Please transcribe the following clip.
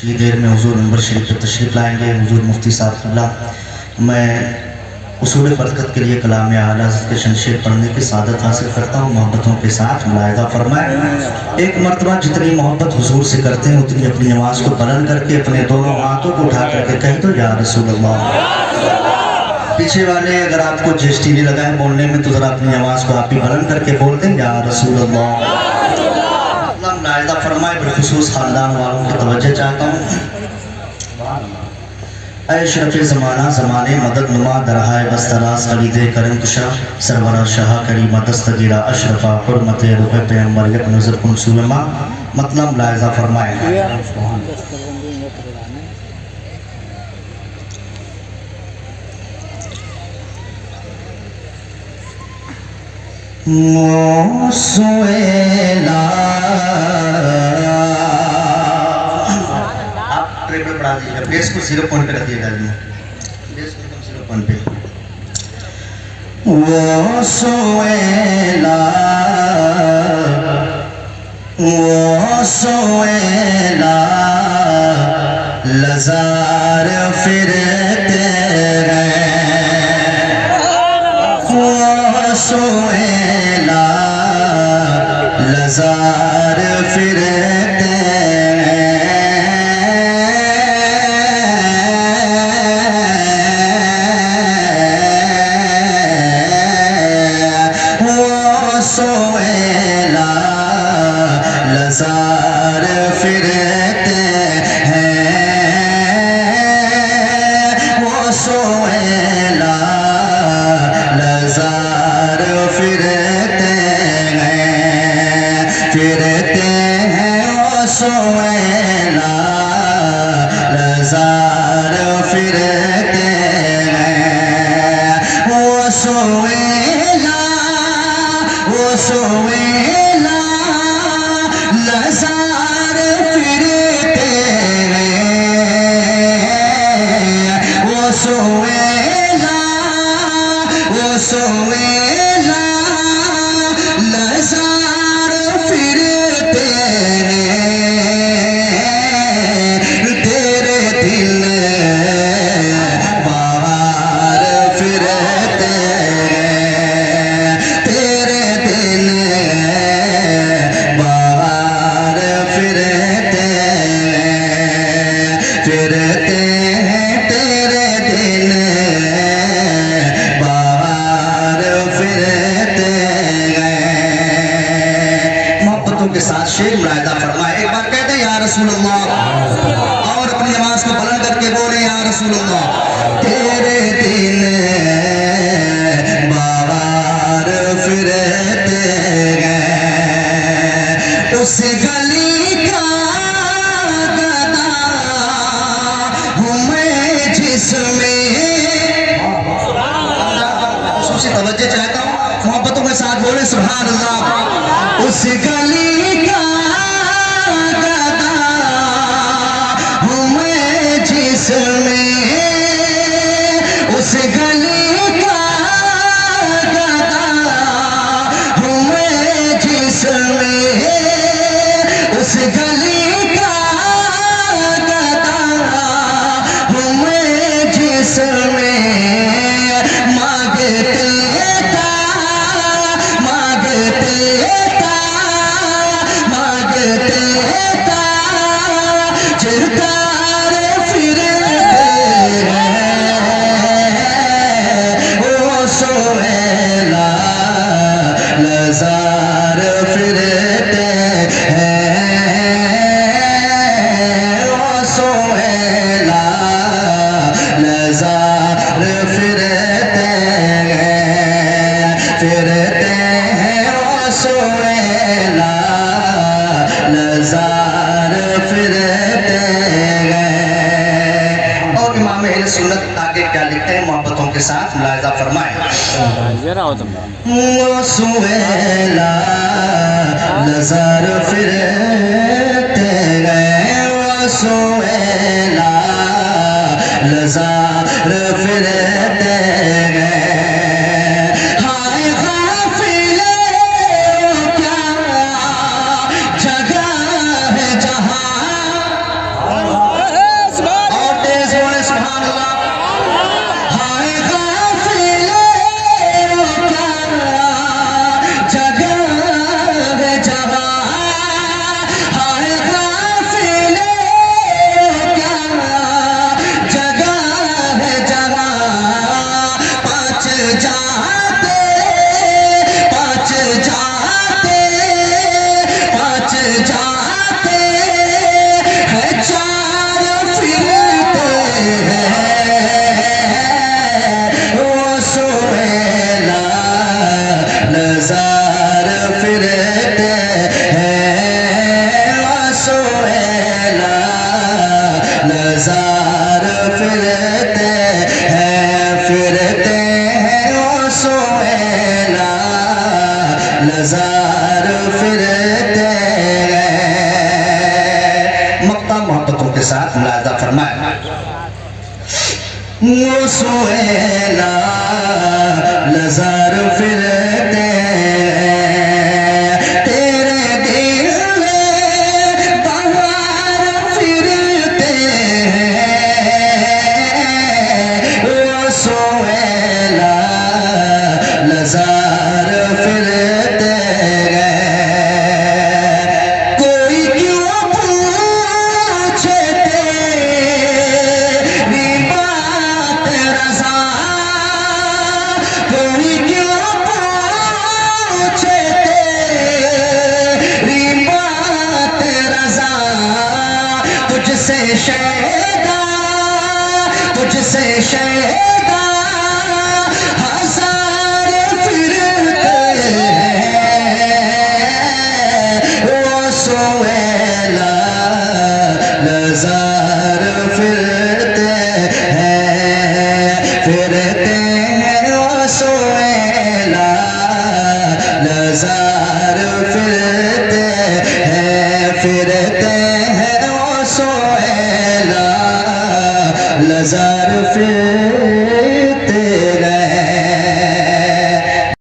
थोड़ी देर में हुजूर नंबर शरीफ पर तशरीफ़ लाएंगे। हुजूर मुफ्ती साहब, मैं उसूल बरकत के लिए कलाम आला के शमशेर पढ़ने की सादत हासिल करता हूँ। मोहब्बतों के साथ मुलाहिदा फरमाएं। एक मरतबा जितनी मोहब्बत हुजूर से करते हैं उतनी अपनी नमाज को बुलंद करके अपने दोनों हाथों को उठा करके कह दो या रसूल अल्लाह। पीछे वाले अगर आपको जीएसटी भी लगा है बोलने में तो ज़रा अपनी आवाज़ को आप ही बुलंद करके बोल दें या रसूल अल्लाह। मुलाहिदा फरमाए। बिलखुसूस ख़ानदान वालों की तवज्जो चाहता हूँ। अशरफ़ ज़माना ज़माने मदद नुमा दरहाए बस्तरास खलीदे करम कुशा सरवरा शाह करीमा दस्तगीरा अशरफा हुर्मत रुह पैगंबर एक नज़र कुन सुलमा। मतलब लायज़ा फरमाए। ट्रिपल बढ़ा दीजिएगा, बेस को 0 पॉइंट पे रख दिएगा। बेस को एकदम 0 पॉइंट पे। वो सोएला लज़ार फिरते गए। वो सोएला लज़ार फिरते लज़ार फिरते हैं। वो सोएला लज़ार फिरते हैं, फिरते हैं। वो सोएला लज़ार फिरते हैं। वो सोएला लज़ार फिरते हैं। वो सोएला लज़ार फिरते हैं। तेरे दिल बाहर फिरते हैं। तेरे दिल फिरते हैं। तेरे दिन बाहर फिरते गए। मोहब्बतों के साथ शेर मुलाहिदा फरमाए। एक बार कहते या रसूल अल्लाह और अपनी आवाज को बुलंद करके बोले या रसूल अल्लाह। तेरे दिन बाहर फिरते गए। उस गली का तवज्जो चाहता हूँ। मोहब्बतों के साथ बोले सुभान अल्लाह। उस गली का गदा हूँ मैं जिसमें, उस गली का गदा हूँ मैं जिसमें, उस गली का गदा हूँ मैं जिसमें। लज़ार फिरते हैं। वो सोएला लज़ार फिरते हैं, फिरते हैं। वो सोएला लज़ार फिरते हैं। और इमाम अहले सुन्नत आगे क्या लिखते हैं मोहब्बतों के साथ मुलाहिदा फरमाएं। वो सोएला लज़ार फिरते गए। वो सोएला लज़ार फिरते गए। हाय काफ़िले क्या जगह है जहाँ नजार फिरते हैं ओ सुहेला नजार फिरते हैं। मक्ता मोहब्बतों के साथ मुलाहिजा फरमाए वो सुहेला नजार फिरते तेरे दिल में बाहर फिरते वो सुहेला नजार फिरते कोई क्यों पूछे तेरी बात रज़ा कोई क्यों पूछे तेरी बात रज़ा तुझसे शैदा हजार फिरते वो सुहेला नजार फिरते हैं वो सुहेला नजार फिरते हैं वो सुहेला नजार फिर